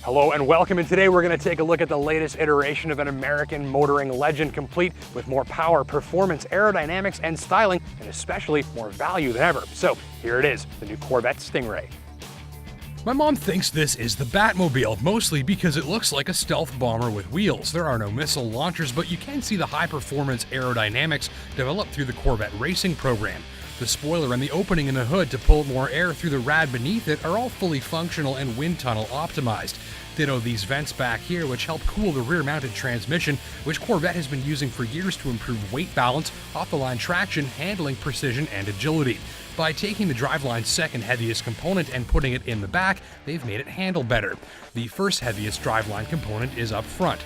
Hello and welcome, and today we're going to take a look at the latest iteration of an American motoring legend, complete with more power, performance, aerodynamics, and styling, and especially more value than ever. So here it is, the new Corvette Stingray. My mom thinks this is the Batmobile, mostly because it looks like a stealth bomber with wheels. There are no missile launchers, but you can see the high-performance aerodynamics developed through the Corvette racing program. The spoiler and the opening in the hood to pull more air through the rad beneath it are all fully functional and wind tunnel optimized. Ditto these vents back here, which help cool the rear-mounted transmission, which Corvette has been using for years to improve weight balance, off-the-line traction, handling precision, and agility. By taking the driveline's second heaviest component and putting it in the back, they've made it handle better. The first heaviest driveline component is up front.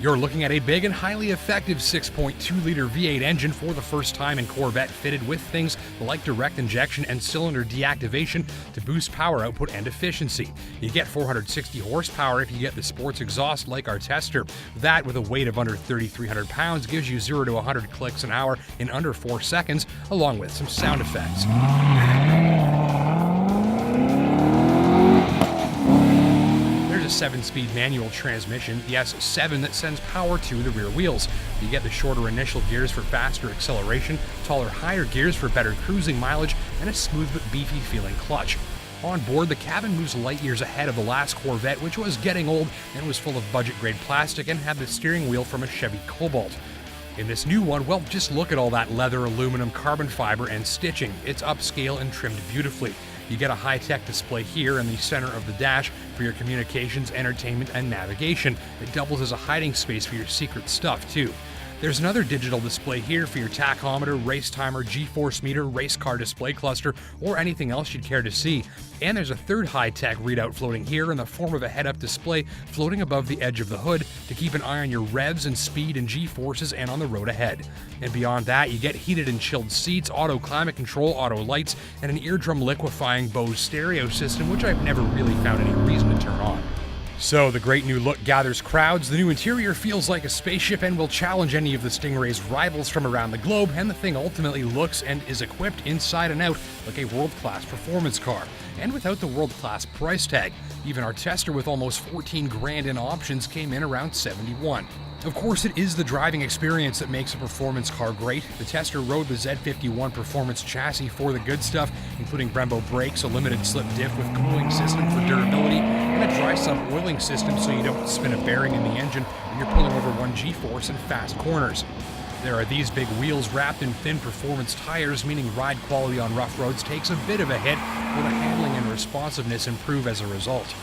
You're looking at a big and highly effective 6.2-liter V8 engine for the first time in Corvette, fitted with things like direct injection and cylinder deactivation to boost power output and efficiency. You get 460 horsepower if you get the sports exhaust like our tester. That, with a weight of under 3,300 pounds, gives you 0 to 100 clicks an hour in under 4 seconds, along with some sound effects. A 7-speed manual transmission, yes, 7, that sends power to the rear wheels. You get the shorter initial gears for faster acceleration, taller higher gears for better cruising mileage, and a smooth but beefy feeling clutch. On board, the cabin moves light years ahead of the last Corvette, which was getting old and was full of budget-grade plastic and had the steering wheel from a Chevy Cobalt. In this new one, well, just look at all that leather, aluminum, carbon fiber, and stitching. It's upscale and trimmed beautifully. You get a high-tech display here in the center of the dash for your communications, entertainment, and navigation. It doubles as a hiding space for your secret stuff, too. There's another digital display here for your tachometer, race timer, G-force meter, race car display cluster, or anything else you'd care to see. And there's a third high-tech readout floating here in the form of a head-up display floating above the edge of the hood to keep an eye on your revs and speed and G-forces and on the road ahead. And beyond that, you get heated and chilled seats, auto climate control, auto lights, and an eardrum liquefying Bose stereo system, which I've never really found any reason to turn on. So, the great new look gathers crowds, the new interior feels like a spaceship and will challenge any of the Stingray's rivals from around the globe, and the thing ultimately looks and is equipped inside and out like a world-class performance car. And without the world-class price tag. Even our tester with almost 14 grand in options came in around 71. Of course, it is the driving experience that makes a performance car great. The tester rode the Z51 performance chassis for the good stuff, including Brembo brakes, a limited slip diff with cooling system for durability, and a dry sump oiling system so you don't spin a bearing in the engine when you're pulling over 1 G-force in fast corners. There are these big wheels wrapped in thin performance tires, meaning ride quality on rough roads takes a bit of a hit, while the handling and responsiveness improve as a result.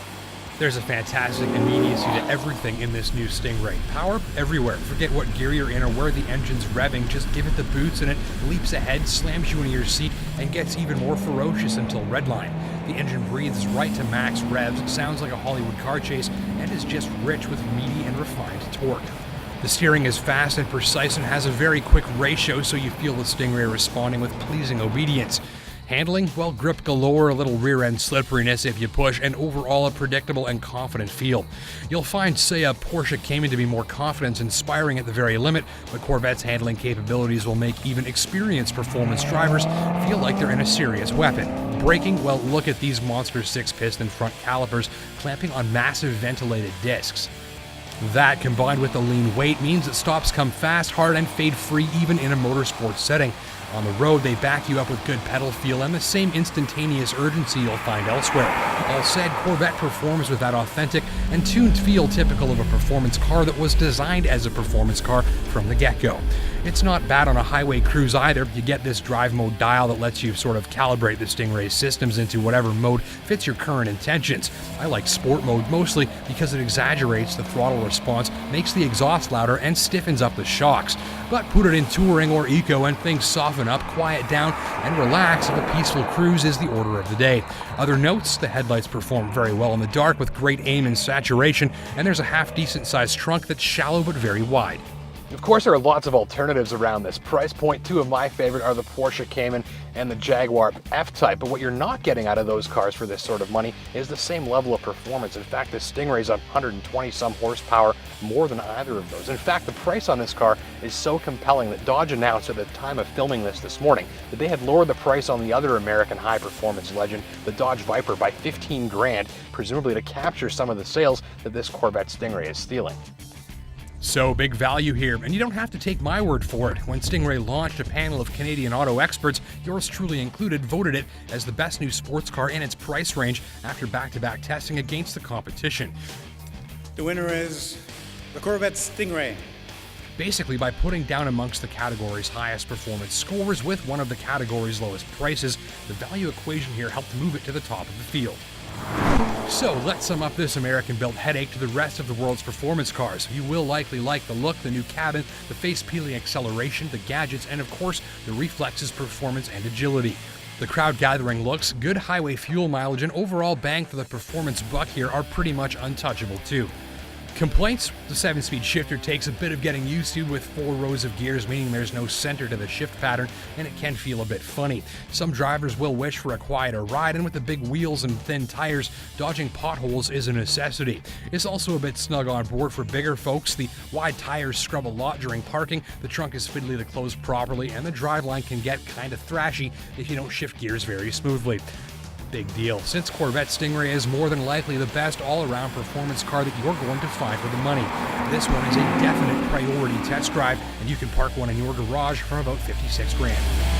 There's a fantastic immediacy to everything in this new Stingray. Power everywhere. Forget what gear you're in or where the engine's revving. Just give it the boots and it leaps ahead, slams you into your seat, and gets even more ferocious until redline. The engine breathes right to max revs, sounds like a Hollywood car chase, and is just rich with meaty and refined torque. The steering is fast and precise and has a very quick ratio, so you feel the Stingray responding with pleasing obedience. Handling? Well, grip galore, a little rear-end slipperiness if you push, and overall a predictable and confident feel. You'll find, say, a Porsche came in to be more confidence-inspiring at the very limit, but Corvette's handling capabilities will make even experienced performance drivers feel like they're in a serious weapon. Braking? Well, look at these monster 6-piston front calipers clamping on massive ventilated discs. That, combined with the lean weight, means that stops come fast, hard, and fade-free even in a motorsports setting. On the road, they back you up with good pedal feel and the same instantaneous urgency you'll find elsewhere. All said, Corvette performs with that authentic and tuned feel typical of a performance car that was designed as a performance car from the get-go. It's not bad on a highway cruise either. You get this drive mode dial that lets you sort of calibrate the Stingray's systems into whatever mode fits your current intentions. I like sport mode mostly because it exaggerates the throttle response, makes the exhaust louder, and stiffens up the shocks. But put it in touring or eco and things soften up, quiet down, and relax if a peaceful cruise is the order of the day. Other notes, the headlights perform very well in the dark with great aim and saturation, and there's a half-decent sized trunk that's shallow but very wide. Of course, there are lots of alternatives around this price point. Two of my favorite are the Porsche Cayman and the Jaguar F-Type, but what you're not getting out of those cars for this sort of money is the same level of performance. In fact, the Stingray's 120 some horsepower more than either of those. In fact, the price on this car is so compelling that Dodge announced at the time of filming this morning that they had lowered the price on the other American high-performance legend, the Dodge Viper, by 15 grand, presumably to capture some of the sales that this Corvette Stingray is stealing. So big value here, and you don't have to take my word for it. When Stingray launched, a panel of Canadian auto experts, yours truly included, voted it as the best new sports car in its price range after back-to-back testing against the competition. The winner is the Corvette Stingray. Basically, by putting down amongst the category's highest performance scores with one of the category's lowest prices, the value equation here helped move it to the top of the field. So let's sum up this American-built headache to the rest of the world's performance cars. You will likely like the look, the new cabin, the face-peeling acceleration, the gadgets, and of course, the reflexes, performance, and agility. The crowd-gathering looks, good highway fuel mileage, and overall bang for the performance buck here are pretty much untouchable too. Complaints? The 7-speed shifter takes a bit of getting used to with 4 rows of gears, meaning there's no center to the shift pattern, and it can feel a bit funny. Some drivers will wish for a quieter ride, and with the big wheels and thin tires, dodging potholes is a necessity. It's also a bit snug on board for bigger folks. The wide tires scrub a lot during parking, the trunk is fiddly to close properly, and the driveline can get kinda thrashy if you don't shift gears very smoothly. Big deal, since Corvette Stingray is more than likely the best all-around performance car that you're going to find for the money. This one is a definite priority test drive, and you can park one in your garage for about 56 grand.